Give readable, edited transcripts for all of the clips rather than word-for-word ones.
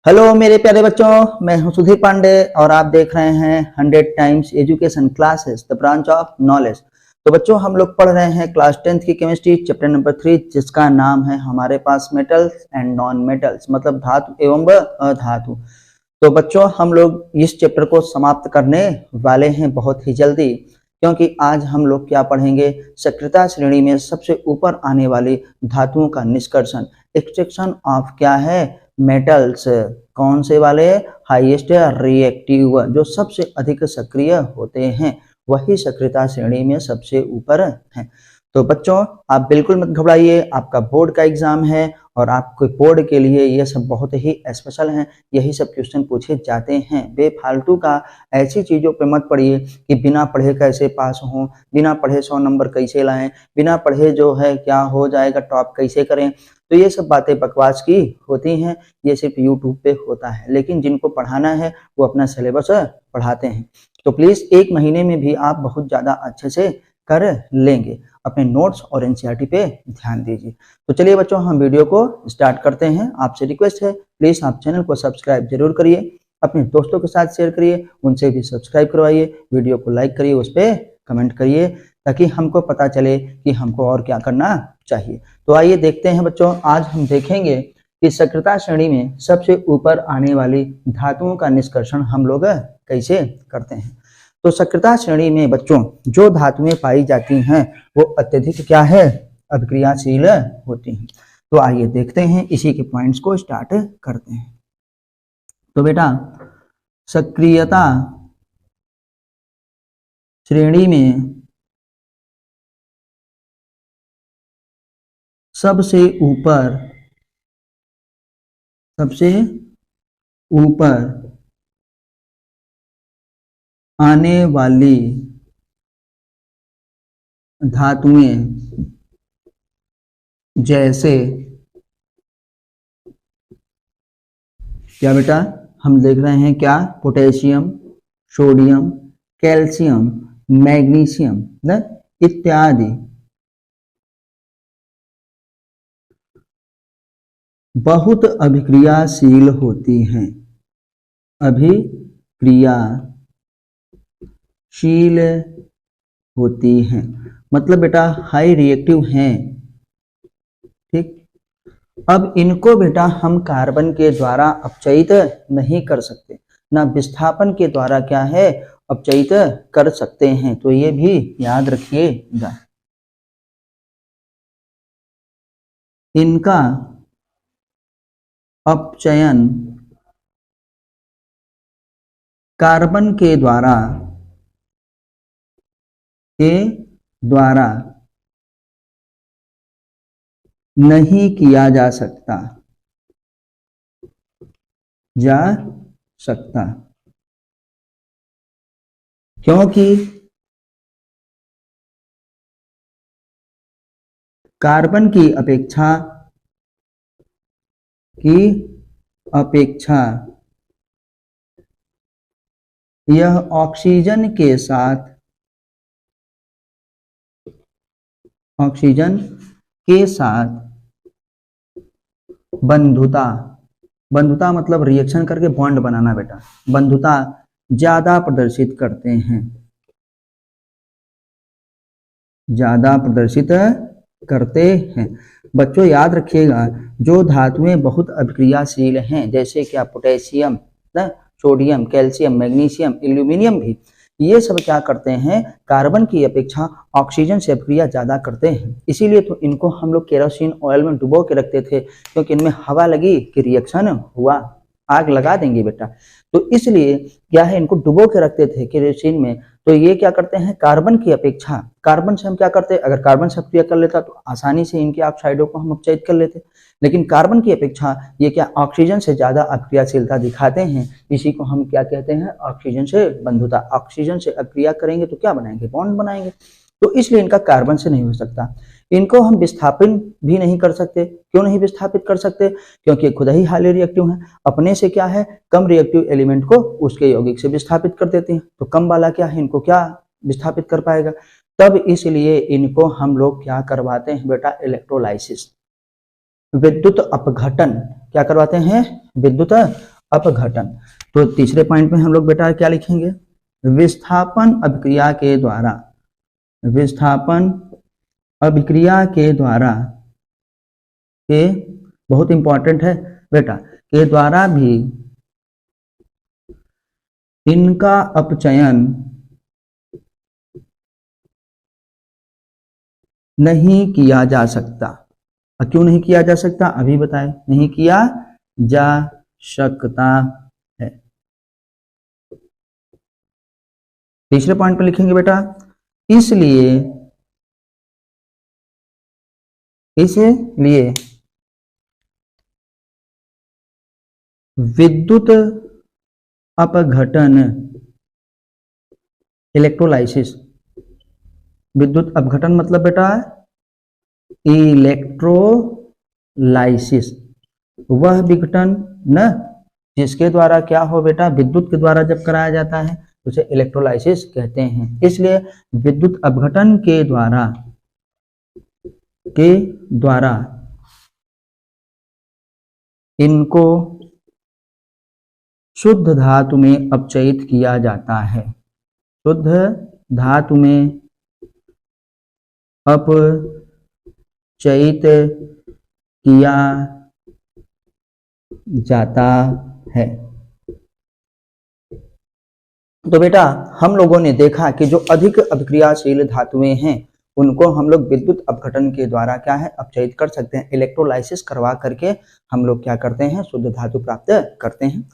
Hello मेरे प्यारे बच्चों, मैं हूं सुधीर पांडे और आप देख रहे हैं 100 times education classes the branch of knowledge. तो बच्चों, हम लोग पढ़ रहे हैं क्लास 10th की केमिस्ट्री चैप्टर नंबर 3, जिसका नाम है हमारे पास मेटल्स एंड नॉन मेटल्स, मतलब धातु एवं अधातु। तो बच्चों, हम लोग इस चैप्टर को समाप्त करने वाले हैं बहुत ही जल्दी, क्योंकि आज हम लोग क्या पढ़ेंगे, सक्रियता श्रेणी में सबसे ऊपर आने वाली धातुओं का निष्कर्षण, एक्सट्रैक्शन ऑफ क्या है, मेटल्स। कौन से वाले, हाईएस्ट रिएक्टिव, जो सबसे अधिक सक्रिय होते हैं, वही सक्रियता श्रेणी में सबसे ऊपर है। तो बच्चों, आप बिल्कुल मत घबराइए, आपका बोर्ड का एग्जाम है और आपके बोर्ड के लिए ये सब बहुत ही स्पेशल हैं। यही सब क्वेश्चन पूछे जाते हैं। बेफालतू का ऐसी चीज़ों पे मत पढ़िए कि बिना पढ़े कैसे पास हों, बिना पढ़े 100 नंबर कैसे लाएं, बिना पढ़े जो है क्या हो जाएगा, टॉप कैसे करें। तो ये सब बातें बकवास की होती हैं, ये सिर्फ यूट्यूब पे होता है। लेकिन जिनको पढ़ाना है वो अपना सिलेबस पढ़ाते हैं। तो प्लीज़ 1 महीने में भी आप बहुत ज़्यादा अच्छे से कर लेंगे। अपने नोट्स और एनसीईआरटी पे ध्यान दीजिए। तो चलिए बच्चों, हम वीडियो को स्टार्ट करते हैं। आपसे रिक्वेस्ट है, प्लीज़ आप चैनल को सब्सक्राइब जरूर करिए, अपने दोस्तों के साथ शेयर करिए, उनसे भी सब्सक्राइब करवाइए, वीडियो को लाइक करिए, उस पर कमेंट करिए, ताकि हमको पता चले कि हमको और क्या करना चाहिए। तो आइए देखते हैं बच्चों, आज हम देखेंगे कि सक्रियता श्रेणी में सबसे ऊपर आने वाली धातुओं का निष्कर्षण हम लोग कैसे करते हैं। तो सक्रियता श्रेणी में बच्चों जो धातुएं पाई जाती हैं वो अत्यधिक क्या है, अभिक्रियाशील होती हैं। तो आइए देखते हैं, इसी के पॉइंट्स को स्टार्ट करते हैं। तो बेटा, सक्रियता श्रेणी में सबसे ऊपर आने वाली धातुएं जैसे क्या बेटा, हम देख रहे हैं क्या, पोटेशियम, सोडियम, कैल्शियम, मैग्नीशियम इत्यादि बहुत अभिक्रियाशील होती हैं। अभिक्रियाशील होती हैं मतलब बेटा हाई रिएक्टिव हैं। ठीक, अब इनको बेटा हम कार्बन के द्वारा अपचयित नहीं कर सकते, ना विस्थापन के द्वारा क्या है, अपचयित कर सकते हैं। तो ये भी याद रखिएगा। इनका अपचयन कार्बन के द्वारा नहीं किया जा सकता क्योंकि कार्बन की अपेक्षा यह ऑक्सीजन के साथ बंधुता मतलब रिएक्शन करके बॉन्ड बनाना बेटा, बंधुता ज्यादा प्रदर्शित करते हैं। बच्चों याद रखिएगा, जो धातुएं बहुत अभिक्रियाशील हैं, जैसे क्या, potassium, sodium, calcium, magnesium, aluminium भी, ये सब क्या करते हैं, कार्बन की अपेक्षा ऑक्सीजन से अभिक्रिया ज्यादा करते हैं। इसीलिए तो इनको हम लोग केरोसिन ऑयल में डुबो के रखते थे, क्योंकि इनमें हवा लगी कि रिएक्शन हुआ, आग लगा देंगे बेटा। तो इसलिए क्या है, इनको डुबो के रखते थे केरोसिन में। तो ये क्या करते हैं, कार्बन की अपेक्षा, कार्बन से हम क्या करते हैं, अगर कार्बन से अभिक्रिया कर लेता तो आसानी से इनके ऑक्साइडों को हम अपचयित कर लेते, लेकिन कार्बन की अपेक्षा ये क्या, ऑक्सीजन से ज्यादा अभिक्रियाशीलता दिखाते हैं। इसी को हम क्या कहते हैं, ऑक्सीजन से बंधुता। ऑक्सीजन से अभिक्रिया करेंगे तो क्या बनाएंगे, बॉन्ड बनाएंगे। तो इसलिए इनका कार्बन से नहीं हो सकता। इनको हम विस्थापन भी नहीं कर सकते। क्यों नहीं विस्थापित कर सकते, क्योंकि खुद ही हाईली रिएक्टिव है। अपने से क्या है, कम रिएक्टिव एलिमेंट को उसके यौगिक से विस्थापित कर देते हैं। तो कम वाला क्या है, इनको क्या विस्थापित कर पाएगा। तब इसलिए इनको हम लोग क्या करवाते हैं बेटा, इलेक्ट्रोलाइसिस। विद्युत अपघटन, क्या करवाते हैं? विद्युत अपघटन। तो तीसरे पॉइंट में हम लोग बेटा क्या लिखेंगे? विस्थापन अभिक्रिया के द्वारा, विस्थापन अभिक्रिया के द्वारा, के बहुत इंपॉर्टेंट है बेटा, के द्वारा भी इनका अपचयन नहीं किया जा सकता। क्यों नहीं किया जा सकता? अभी बताए, नहीं किया जा सकता है। तीसरे पॉइंट पे लिखेंगे बेटा, इसलिए विद्युत अपघटन, इलेक्ट्रोलाइसिस, विद्युत अपघटन मतलब बेटा इलेक्ट्रोलाइसिस, वह विघटन न जिसके द्वारा क्या हो बेटा, विद्युत के द्वारा जब कराया जाता है उसे इलेक्ट्रोलाइसिस कहते हैं। इसलिए विद्युत अपघटन के द्वारा इनको शुद्ध धातु में अपचयित किया जाता है, शुद्ध धातु में अपचयित किया जाता है। तो बेटा हम लोगों ने देखा कि जो अधिक अभिक्रियाशील धातुएं हैं उनको हम लोग विद्युत अपघटन के द्वारा क्या है, अपचयित कर सकते हैं। इलेक्ट्रोलाइसिस करवा करके हम लोग क्या करते हैं, शुद्ध धातु प्राप्त करते हैं।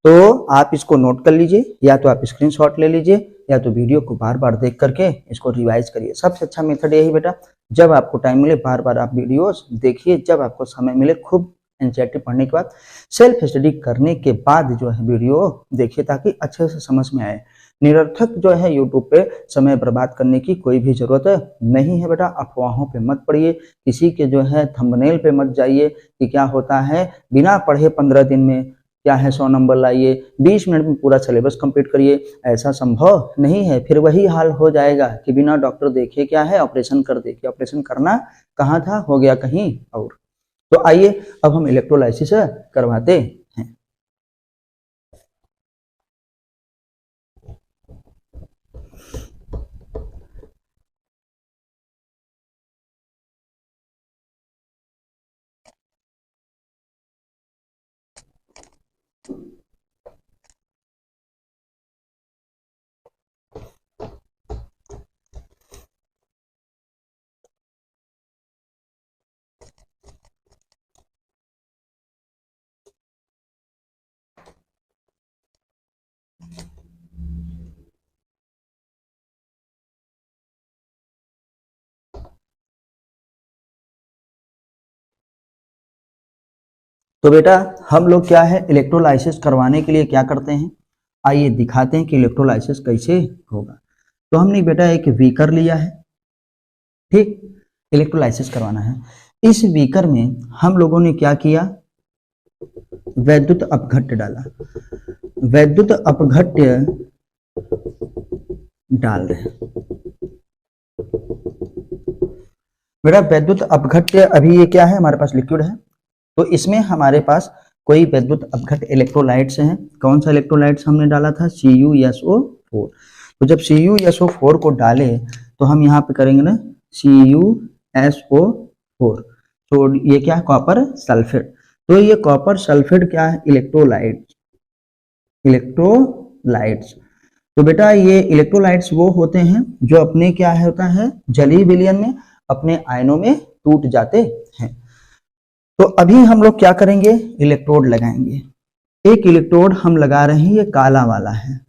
तो आप इसको नोट कर लीजिए, या तो आप स्क्रीनशॉट ले लीजिए, या तो वीडियो को बार बार देख करके इसको रिवाइज करिए। सबसे अच्छा मेथड यही बेटा, जब आपको टाइम मिले बार बार आप वीडियोस देखिए, जब आपको समय मिले खूब एनसीईआरटी पढ़ने के बाद, सेल्फ स्टडी करने के बाद जो है वीडियो देखिए, ताकि अच्छे से समझ में आए। निरर्थक जो है यूट्यूब पे समय बर्बाद करने की कोई भी जरूरत नहीं है बेटा। अफवाहों पे मत पड़िए, किसी के जो है थंबनेल पे मत जाइए कि क्या होता है बिना पढ़े 15 दिन में क्या है 100 नंबर लाइए, 20 मिनट में पूरा सिलेबस कंप्लीट करिए। ऐसा संभव नहीं है, फिर वही हाल हो जाएगा कि बिना डॉक्टर देखे क्या है ऑपरेशन कर दे। कि ऑपरेशन करना कहाँ था, हो गया कहीं और। तो आइए अब हम इलेक्ट्रोलाइसिस करवाते हैं। तो बेटा हम लोग क्या है इलेक्ट्रोलाइसिस करवाने के लिए क्या करते हैं, आइए दिखाते हैं कि इलेक्ट्रोलाइसिस कैसे होगा। तो हमने बेटा एक बीकर लिया है, ठीक, इलेक्ट्रोलाइसिस करवाना है। इस बीकर में हम लोगों ने क्या किया, वैद्युत अपघट्य डाला, वैद्युत अपघट्य डाल रहे हैं बेटा। वैद्युत अपघट्य अभी ये क्या है, हमारे पास लिक्विड है, तो इसमें हमारे पास कोई वैद्युत अपघट्य इलेक्ट्रोलाइट्स हैं। कौन सा इलेक्ट्रोलाइट्स हमने डाला था, CuSO4। तो जब CuSO4 को डाले तो हम यहाँ पे करेंगे ना CuSO4, तो ये क्या है, कॉपर सल्फेट। तो ये कॉपर सल्फेट क्या है, इलेक्ट्रोलाइट्स, इलेक्ट्रोलाइट्स। तो बेटा ये इलेक्ट्रोलाइट्स वो होते हैं जो अपने क्या है होता है, जलीय विलयन में अपने आयनों में टूट जाते हैं। तो अभी हम लोग क्या करेंगे, इलेक्ट्रोड लगाएंगे। एक इलेक्ट्रोड हम लगा रहे हैं, ये काला वाला है,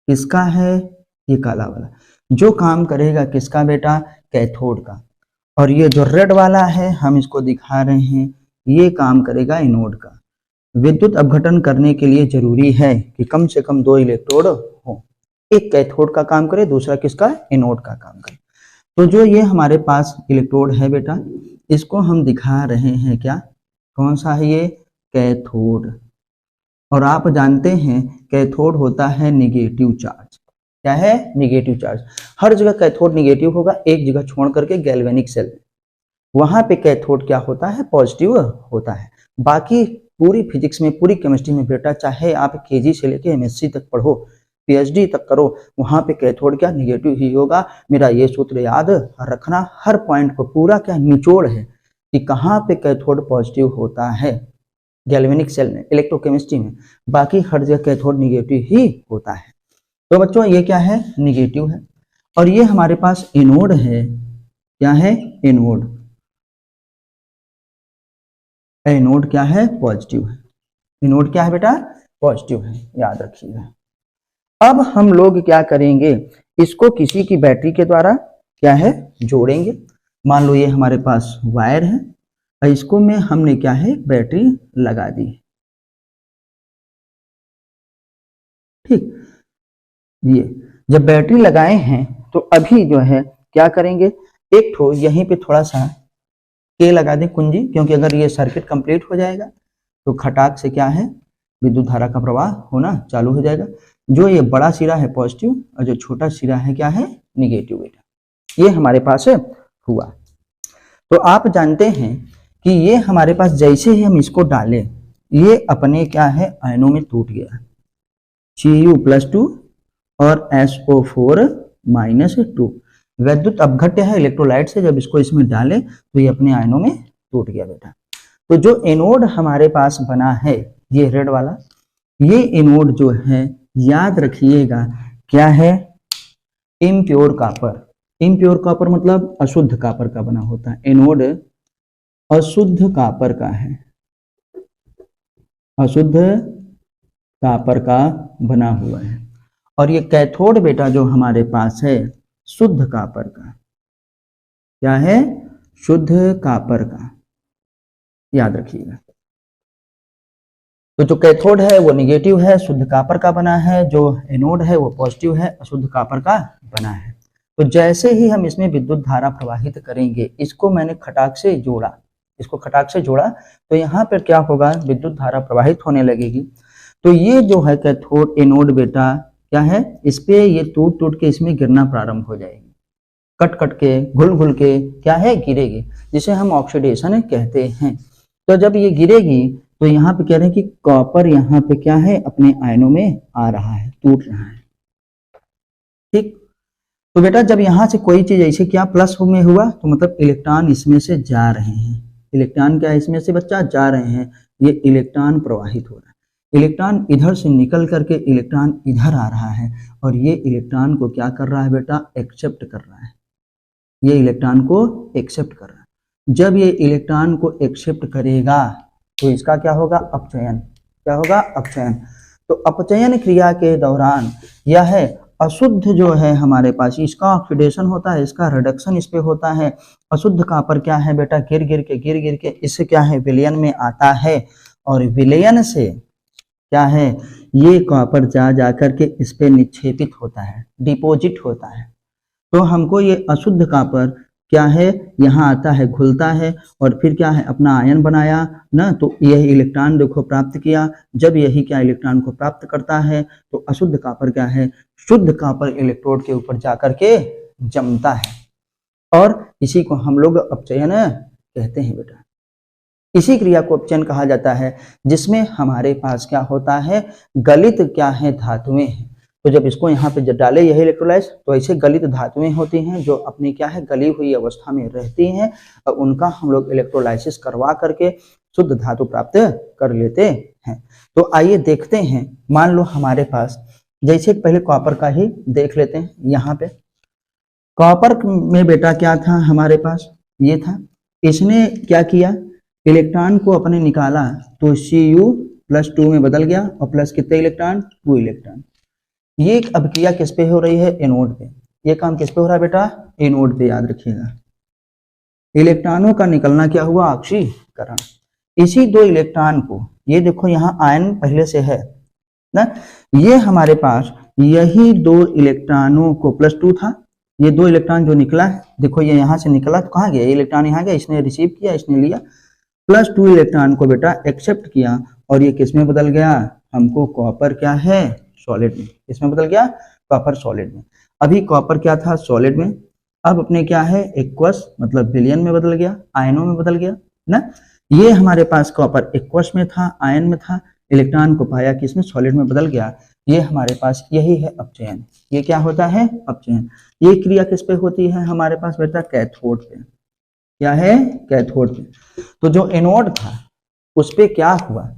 किसका है, ये काला वाला, जो काम करेगा किसका बेटा, कैथोड का। और ये जो रेड वाला है हम इसको दिखा रहे हैं, ये काम करेगा एनोड का। विद्युत अपघटन करने के लिए जरूरी है कि कम से कम 2 इलेक्ट्रोड हो, एक कैथोड का काम करे, दूसरा किसका, एनोड का काम करे। तो जो ये हमारे पास इलेक्ट्रोड है बेटा, इसको हम दिखा रहे हैं क्या, कौन सा है ये, कैथोड। और आप जानते हैं कैथोड होता है निगेटिव चार्ज। क्या है, निगेटिव चार्ज। हर जगह कैथोड निगेटिव होगा, एक जगह छोड़ करके गैल्वेनिक सेल। वहां पे कैथोड क्या होता है, पॉजिटिव होता है। बाकी पूरी फिजिक्स में, पूरी केमिस्ट्री में बेटा, चाहे आप केजी से लेके एमएससी तक पढ़ो, पीएचडी तक करो, वहां पे कैथोड क्या निगेटिव ही होगा। मेरा ये सूत्र याद रखना, हर पॉइंट को पूरा क्या निचोड़ है कि कहाँ पे कैथोड पॉजिटिव होता है गैल्वेनिक सेल में, इलेक्ट्रोकेमिस्ट्री में, बाकी हर जगह कैथोड निगेटिव ही होता है। तो बच्चों ये क्या है, निगेटिव है। और ये हमारे पास एनोड है, क्या है, एनोड। एनोड क्या है, पॉजिटिव है। एनोड क्या है बेटा, पॉजिटिव है, याद रखिएगा। अब हम लोग क्या करेंगे, इसको किसी की बैटरी के द्वारा क्या है, जोड़ेंगे। मान लो ये हमारे पास वायर है और इसको में हमने क्या है, बैटरी लगा दी, ठीक। ये जब बैटरी लगाए हैं तो अभी जो है क्या करेंगे, एक ठो यहीं पे थोड़ा सा के लगा दें कुंजी, क्योंकि अगर ये सर्किट कंप्लीट हो जाएगा तो खटाक से क्या है, विद्युत धारा का प्रवाह होना चालू हो जाएगा। जो ये बड़ा सिरा है पॉजिटिव और जो छोटा सिरा है क्या है, निगेटिव बेटा। ये हमारे पास हुआ। तो आप जानते हैं कि ये हमारे पास जैसे ही हम इसको डालें, ये अपने क्या है, आयनों में टूट गया, Cu+2 और SO4-2 वैद्युत अपघट्य है इलेक्ट्रोलाइट से। जब इसको इसमें डालें तो ये अपने आयनों में टूट गया बेटा। तो जो एनोड हमारे पास बना है, ये रेड वाला, ये एनोड जो है याद रखिएगा क्या है, इम्प्योर कापर। इम्प्योर कापर मतलब अशुद्ध कापर का बना होता है। एनोड अशुद्ध कापर का है, अशुद्ध कापर का बना हुआ है। और ये कैथोड बेटा जो हमारे पास है, शुद्ध कापर का, क्या है, शुद्ध कापर का, याद रखिएगा। तो जो कैथोड है वो निगेटिव है, शुद्ध कापर का बना है। जो एनोड है वो पॉजिटिव है, अशुद्ध कापर का बना है। तो जैसे ही हम इसमें विद्युत धारा प्रवाहित करेंगे, इसको मैंने खटाक से जोड़ा, इसको खटाक से जोड़ा, तो यहाँ पर क्या होगा, विद्युत धारा प्रवाहित होने लगेगी। तो ये जो है कैथोड एनोड बेटा क्या है, इस पे ये टूट टूट के इसमें गिरना प्रारंभ हो जाएगी, कट कट के, घुल घुल के क्या है, गिरेगी, जिसे हम ऑक्सीडेशन कहते हैं। तो जब ये गिरेगी तो यहाँ पे कह रहे हैं कि कॉपर यहाँ पे क्या है, अपने आयनों में आ रहा है, टूट रहा है, ठीक। तो बेटा जब यहाँ से कोई चीज ऐसे क्या प्लस में हुआ, तो मतलब इलेक्ट्रॉन इसमें से जा रहे हैं। इलेक्ट्रॉन क्या इसमें से बच्चा जा रहे हैं, ये इलेक्ट्रॉन प्रवाहित हो रहा है। इलेक्ट्रॉन इधर से निकल करके इलेक्ट्रॉन इधर आ रहा है, और ये इलेक्ट्रॉन को क्या कर रहा है बेटा, एक्सेप्ट कर रहा है। ये इलेक्ट्रॉन को एक्सेप्ट कर रहा है। जब ये इलेक्ट्रॉन को एक्सेप्ट करेगा तो इसका क्या होगा, अपचयन। क्या होगा, अपचयन। तो अपचयन क्रिया के दौरान यह है अशुद्ध जो है हमारे पास, इसका ऑक्सीडेशन होता है, इसका रिडक्शन इस पे होता है। अशुद्ध कापर क्या है बेटा, गिर गिर के इससे क्या है, विलयन में आता है, और विलयन से क्या है, ये कॉपर जा करके इस पे निक्षेपित होता है, डिपॉजिट होता है। तो हमको ये अशुद्ध कॉपर क्या है, यहाँ आता है, घुलता है, और फिर क्या है, अपना आयन बनाया ना, तो यह इलेक्ट्रॉन देखो प्राप्त किया। जब यही क्या इलेक्ट्रॉन को प्राप्त करता है तो अशुद्ध कॉपर क्या है, शुद्ध कॉपर इलेक्ट्रोड के ऊपर जाकर के जमता है, और इसी को हम लोग अपचयन कहते हैं बेटा। इसी क्रिया को अपचयन कहा जाता है, जिसमें हमारे पास क्या होता है, गलित क्या है, धातुएं हैं। तो जब इसको यहाँ पे डाले यही इलेक्ट्रोलाइट, तो ऐसे गलित धातुएं होती हैं जो अपनी क्या है, गली हुई अवस्था में रहती हैं, और उनका हम लोग इलेक्ट्रोलाइसिस करवा करके शुद्ध धातु प्राप्त कर लेते हैं। तो आइए देखते हैं, मान लो हमारे पास, जैसे पहले कॉपर का ही देख लेते हैं। यहाँ पे कॉपर में बेटा क्या था हमारे पास, ये था। इसने क्या किया, इलेक्ट्रॉन को अपने निकाला, तो Cu+2 में बदल गया, और प्लस कितने इलेक्ट्रॉन, 2 इलेक्ट्रॉन। ये अब क्रिया किस पे हो रही है, एनोड पे। ये काम किस पे हो रहा है बेटा, एनोड पे, याद रखिएगा। इलेक्ट्रॉनों का निकलना क्या हुआ, ऑक्सीकरण। इसी 2 इलेक्ट्रॉन को, ये देखो यहाँ आयन पहले से है ना, ये हमारे पास यही 2 इलेक्ट्रॉनों को, +2 था, ये 2 इलेक्ट्रॉन जो निकला है, देखो ये यहाँ से निकला तो कहाँ गया, ये इलेक्ट्रॉन यहाँ गया, इसने रिसीव किया, इसने लिया, +2 इलेक्ट्रॉन को बेटा एक्सेप्ट किया, और ये किस में बदल गया, हमको कॉपर क्या है, सॉलिड में। इसमें बदल गया, कॉपर सॉलिड में। अभी कॉपर क्या था, सॉलिड में, अब अपने क्या है एक्वस मतलब विलियन में बदल गया, आयनों में बदल गया ना। ये हमारे पास कॉपर एक्वस में था, आयन में था, इलेक्ट्रॉन को पाया कि इसमें सॉलिड में बदल गया। ये हमारे पास यही है अपचयन। ये क्या होता है? अपचयन। ये क्रिया किस पे होती है हमारे पास बेटा? कैथोड पे। क्या है? कैथोड पे। तो जो एनोड था उस पे क्या हुआ?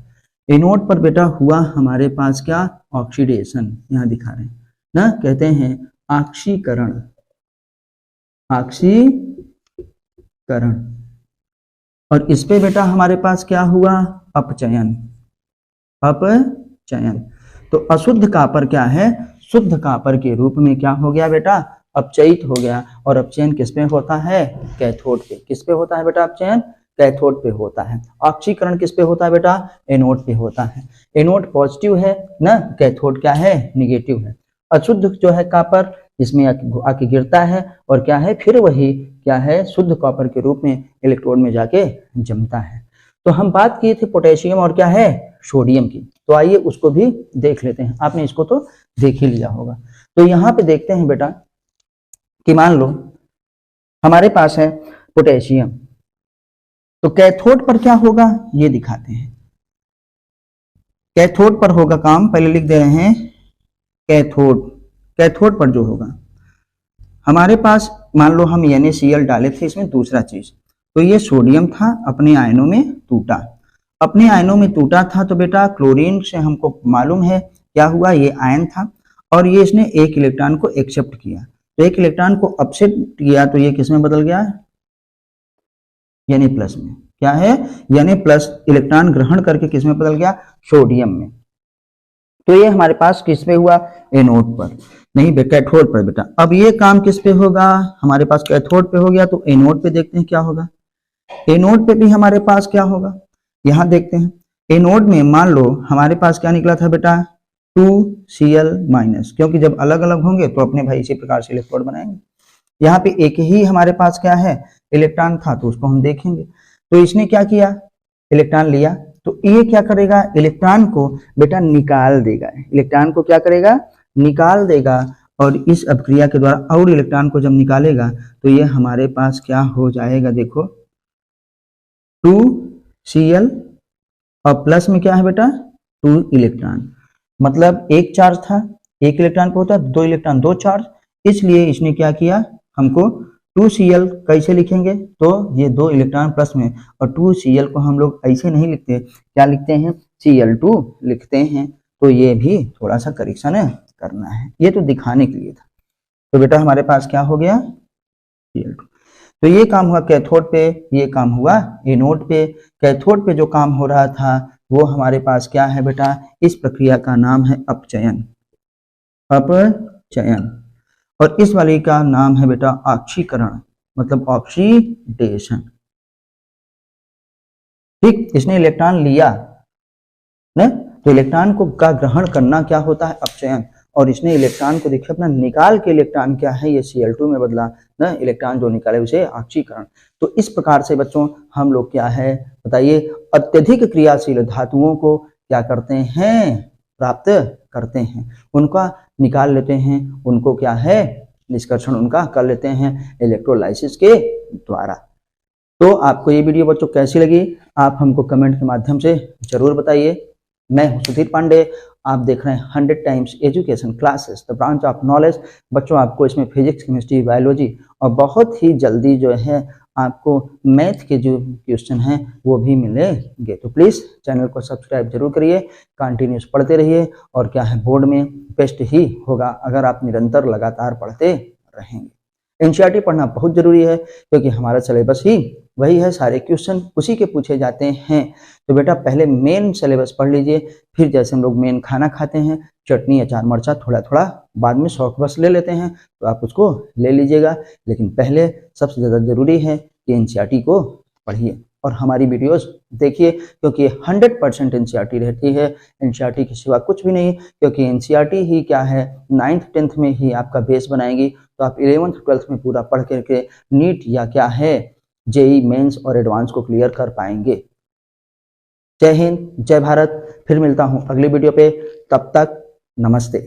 एनोड पर बेटा हुआ हमारे पास क्या? ऑक्सीडेशन। यहां दिखा रहे हैं ना, कहते हैं ऑक्सीकरण। ऑक्सीकरण। और इस पे बेटा हमारे पास क्या हुआ? अपचयन। अपचयन। तो अशुद्ध कॉपर क्या है? शुद्ध कॉपर के रूप में क्या हो गया बेटा? अपचयित हो गया। और अपचयन किस पे होता है? कैथोड पे। किस पे होता है बेटा अपचयन? कैथोड पे होता है। ऑक्सीकरण किस पे होता है बेटा? एनोड पे होता है। एनोड पॉजिटिव है ना, कैथोड क्या है? निगेटिव है। अशुद्ध जो है कॉपर इसमें आके गिरता है और क्या है? फिर वही क्या है? शुद्ध कॉपर के रूप में इलेक्ट्रोड में जाके जमता है। तो हम बात किए थे पोटेशियम और क्या है? सोडियम की। तो आइए उसको भी देख लेते हैं। आपने इसको तो देख ही लिया होगा। तो यहाँ पे देखते हैं बेटा कि मान लो हमारे पास है पोटेशियम, तो कैथोड पर क्या होगा ये दिखाते हैं। कैथोड पर होगा काम, पहले लिख दे रहे हैं कैथोड। कैथोड पर जो होगा हमारे पास, मान लो हम NaCl डाले थे इसमें दूसरा चीज, तो ये सोडियम था, अपने आयनों में टूटा। अपने आयनों में टूटा था तो बेटा क्लोरीन से हमको मालूम है क्या हुआ, ये आयन था और ये इसने एक इलेक्ट्रॉन को एक्सेप्ट किया। तो एक इलेक्ट्रॉन को एक्सेप्ट किया तो ये किस में बदल गया? Na+ में। क्या है? Na+ इलेक्ट्रॉन ग्रहण करके किस में बदल गया? सोडियम में। तो ये हमारे पास किस पे हुआ? एनोड पर। नहीं कैथोड पर बेटा। अब ये काम किस पे होगा? हमारे पास कैथोड पे हो गया, तो एनोड पे देखते हैं क्या होगा। एनोड पे भी हमारे पास क्या होगा, यहां देखते हैं। एनोड में मान लो हमारे पास क्या निकला था बेटा? 2Cl-, क्योंकि जब अलग अलग होंगे तो अपने भाई इसी प्रकार से इलेक्ट्रोड बनाएंगे। यहाँ पे एक ही हमारे पास क्या है? इलेक्ट्रॉन था, तो उसको हम देखेंगे। तो इसने क्या किया? इलेक्ट्रॉन लिया, तो ये क्या करेगा? इलेक्ट्रॉन को बेटा निकाल देगा। इलेक्ट्रॉन को क्या करेगा? निकाल देगा। और इस अपक्रिया के द्वारा और इलेक्ट्रॉन को जब निकालेगा तो ये हमारे पास क्या हो जाएगा? देखो 2Cl और प्लस में क्या है बेटा? 2 इलेक्ट्रॉन। मतलब एक चार्ज था, एक इलेक्ट्रॉन पे होता है, 2 इलेक्ट्रॉन 2 चार्ज। इसलिए इसने क्या किया? हमको 2Cl कैसे लिखेंगे? तो ये 2 इलेक्ट्रॉन प्लस में, और 2Cl को हम लोग ऐसे नहीं लिखते, क्या लिखते हैं? Cl2 लिखते हैं। तो ये भी थोड़ा सा करेक्शन करना है, ये तो दिखाने के लिए था। तो बेटा हमारे पास क्या हो गया? Cl2। तो ये काम हुआ कैथोड पे, ये काम हुआ एनोड पे। कैथोड पे जो काम हो रहा था वो हमारे पास क्या है बेटा? इस प्रक्रिया का नाम है अपचयन। अपचयन। और इस वाली का नाम है बेटा ऑक्सीकरण, मतलब ऑक्सीडेशन। ठीक, इसने इलेक्ट्रॉन लिया ना, तो इलेक्ट्रॉन को का ग्रहण करना क्या होता है? अपचयन। और इसने इलेक्ट्रॉन को देखिए अपना निकाल के इलेक्ट्रॉन क्या है? ये Cl2 में बदला ना, इलेक्ट्रॉन जो निकाले उसे ऑक्सीकरण। तो इस प्रकार से बच्चों हम लोग क्या है बताइए, अत्यधिक क्रियाशील धातुओं को क्या करते हैं? प्राप्त करते हैं, उनका निकाल लेते हैं, उनको क्या है? निष्कर्षण उनका कर लेते हैं इलेक्ट्रोलाइसिस के द्वारा। तो आपको ये वीडियो बच्चों कैसी लगी आप हमको कमेंट के माध्यम से जरूर बताइए। मैं हूं सुधीर पांडे, आप देख रहे हैं 100 times education classes the branch of knowledge. बच्चों आपको इसमें फिजिक्स, केमिस्ट्री, बायोलॉजी और बहुत ही जल्दी जो है आपको मैथ के जो क्वेश्चन हैं वो भी मिलेंगे। तो प्लीज़ चैनल को सब्सक्राइब जरूर करिए, कंटिन्यूस पढ़ते रहिए, और क्या है बोर्ड में बेस्ट ही होगा अगर आप निरंतर लगातार पढ़ते रहेंगे। एनसीईआरटी पढ़ना बहुत जरूरी है क्योंकि हमारा सिलेबस ही वही है, सारे क्वेश्चन उसी के पूछे जाते हैं। तो बेटा पहले मेन सिलेबस पढ़ लीजिए, फिर जैसे हम लोग मेन खाना खाते हैं चटनी अचार मरचा थोड़ा थोड़ा बाद में शौक बस ले लेते हैं, तो आप उसको ले लीजिएगा। लेकिन पहले सबसे ज़्यादा जरूरी है कि एनसीईआरटी को पढ़िए और हमारी वीडियोस देखिए, क्योंकि 100% एनसीईआरटी रहती है, एनसीईआरटी के सिवा कुछ भी नहीं। क्योंकि एनसीईआरटी ही क्या है 9th 10th में ही आपका बेस बनाएगी, तो आप 11th 12th में पूरा पढ़ करके नीट या क्या है जेई मेंस और एडवांस को क्लियर कर पाएंगे। जय हिंद, जय भारत। फिर मिलता हूं अगली वीडियो पे, तब तक नमस्ते।